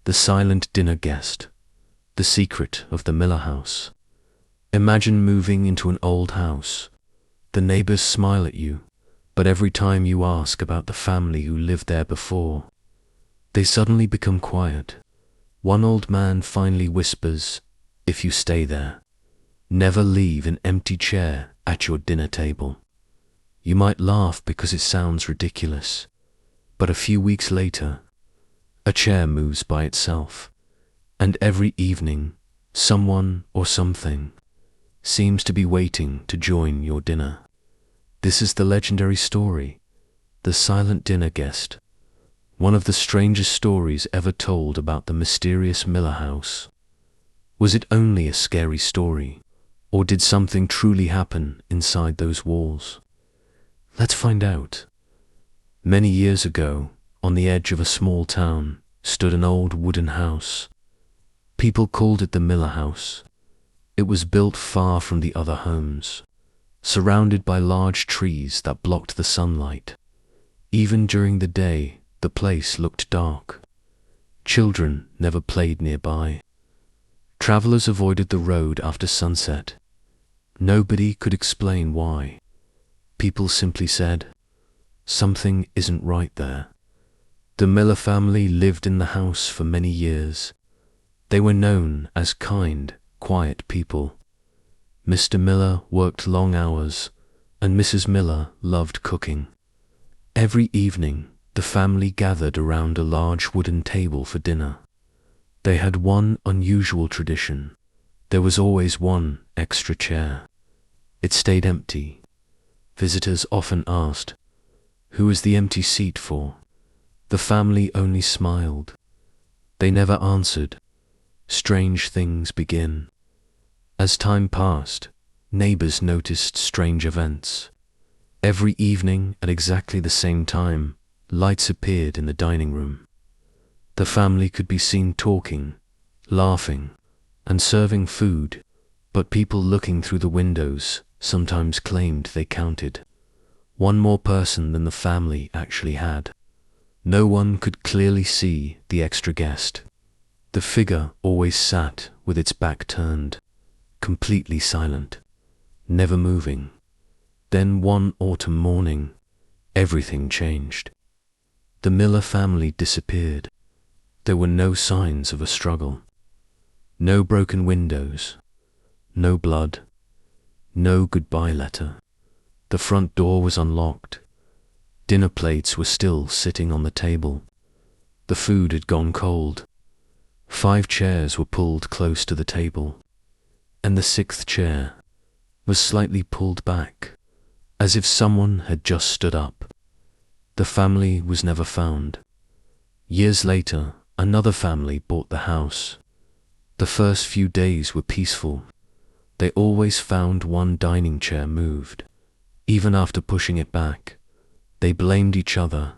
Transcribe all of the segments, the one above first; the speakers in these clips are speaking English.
The silent dinner guest. The secret of the Miller house. Imagine moving into an old house. The neighbors smile at you, but every time you ask about the family who lived there before, they suddenly become quiet. One old man finally whispers, "If you stay there, never leave an empty chair at your dinner table." You might laugh because it sounds ridiculous, but a few weeks later, a chair moves by itself, and every evening, someone or something seems to be waiting to join your dinner. This is the legendary story, The Silent Dinner Guest, one of the strangest stories ever told about the mysterious Miller house. Was it only a scary story, or did something truly happen inside those walls? Let's find out. Many years ago, on the edge of a small town, stood an old wooden house. People called it the Miller house. It was built far from the other homes, surrounded by large trees that blocked the sunlight. Even during the day, the place looked dark. Children never played nearby. Travelers avoided the road after sunset. Nobody could explain why. People simply said, "Something isn't right there." The Miller family lived in the house for many years. They were known as kind, quiet people. Mr. Miller worked long hours, and Mrs. Miller loved cooking. Every evening, the family gathered around a large wooden table for dinner. They had one unusual tradition. There was always one extra chair. It stayed empty. Visitors often asked, "Who is the empty seat for?" The family only smiled. They never answered. Strange things begin. As time passed, neighbors noticed strange events. Every evening at exactly the same time, lights appeared in the dining room. The family could be seen talking, laughing, and serving food, but people looking through the windows sometimes claimed they counted one more person than the family actually had. No one could clearly see the extra guest. The figure always sat with its back turned, completely silent, never moving. Then one autumn morning, everything changed. The Miller family disappeared. There were no signs of a struggle. No broken windows. No blood. No goodbye letter. The front door was unlocked. Dinner plates were still sitting on the table. The food had gone cold. 5 chairs were pulled close to the table, and the 6th chair was slightly pulled back, as if someone had just stood up. The family was never found. Years later, another family bought the house. The first few days were peaceful. They always found one dining chair moved. Even after pushing it back, they blamed each other,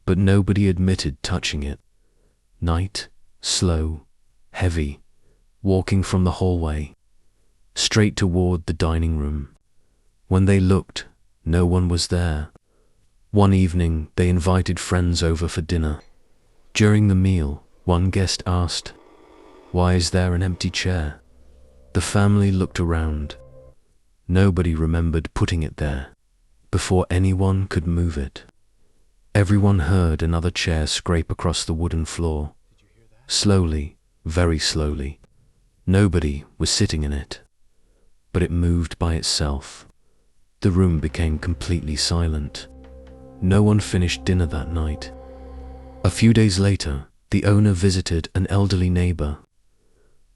but nobody admitted touching it. Night, slow, heavy, walking from the hallway, straight toward the dining room. When they looked, no one was there. One evening, they invited friends over for dinner. During the meal, one guest asked, "Why is there an empty chair?" The family looked around. Nobody remembered putting it there before anyone could move it. Everyone heard another chair scrape across the wooden floor. Slowly, very slowly. Nobody was sitting in it, but it moved by itself. The room became completely silent. No one finished dinner that night. A few days later, the owner visited an elderly neighbor.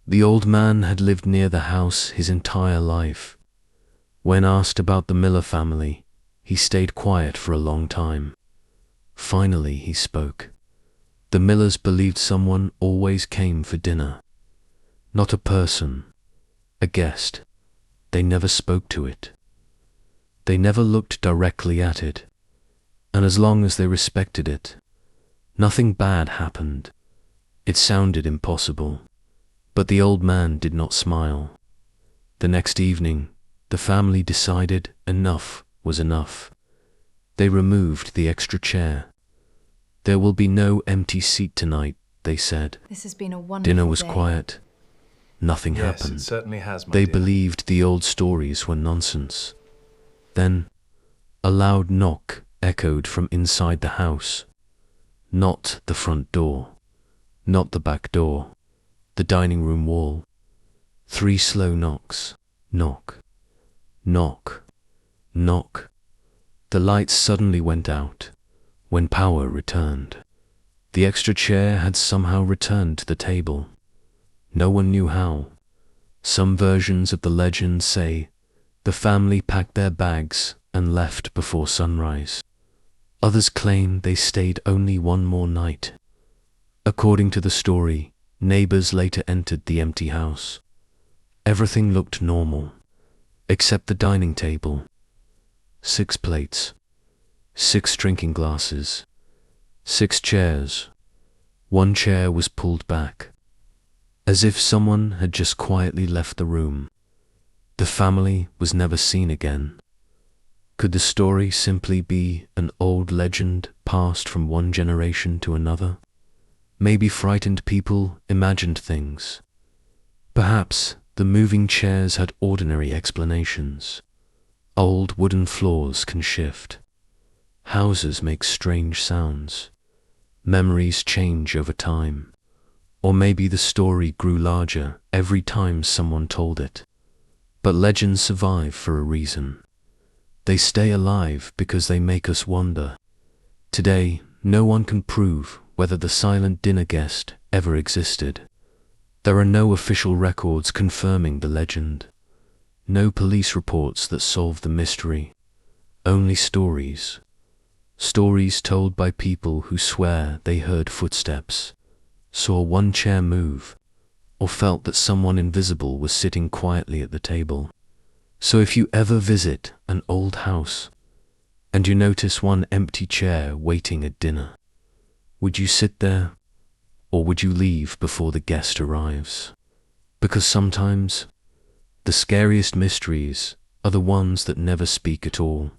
The old man had lived near the house his entire life. When asked about the Miller family, he stayed quiet for a long time. Finally, he spoke. The Millers believed someone always came for dinner. Not a person, a guest. They never spoke to it. They never looked directly at it. And as long as they respected it, nothing bad happened. It sounded impossible, but the old man did not smile. The next evening, the family decided enough was enough. They removed the extra chair. "There will be no empty seat tonight," they said. This has been a wonderful Dinner was day. quiet. Nothing Yes, happened. it certainly has, my They dear. believed the old stories were nonsense. Then, a loud knock echoed from inside the house. Not the front door, not the back door, the dining room wall. 3 slow knocks. Knock, knock, knock. The lights suddenly went out when power returned. The extra chair had somehow returned to the table. No one knew how. Some versions of the legend say the family packed their bags and left before sunrise. Others claim they stayed only one more night. According to the story, neighbors later entered the empty house. Everything looked normal, except the dining table. 6 plates, 6 drinking glasses, 6 chairs. 1 chair was pulled back, as if someone had just quietly left the room. The family was never seen again. Could the story simply be an old legend passed from one generation to another? Maybe frightened people imagined things. Perhaps the moving chairs had ordinary explanations. Old wooden floors can shift. Houses make strange sounds. Memories change over time. Or maybe the story grew larger every time someone told it. But legends survive for a reason. They stay alive because they make us wonder. Today, no one can prove whether the silent dinner guest ever existed. There are no official records confirming the legend. No police reports that solve the mystery. Only stories. Stories told by people who swear they heard footsteps, saw 1 chair move, or felt that someone invisible was sitting quietly at the table. So if you ever visit an old house and you notice 1 empty chair waiting at dinner, would you sit there, or would you leave before the guest arrives? Because sometimes the scariest mysteries are the ones that never speak at all.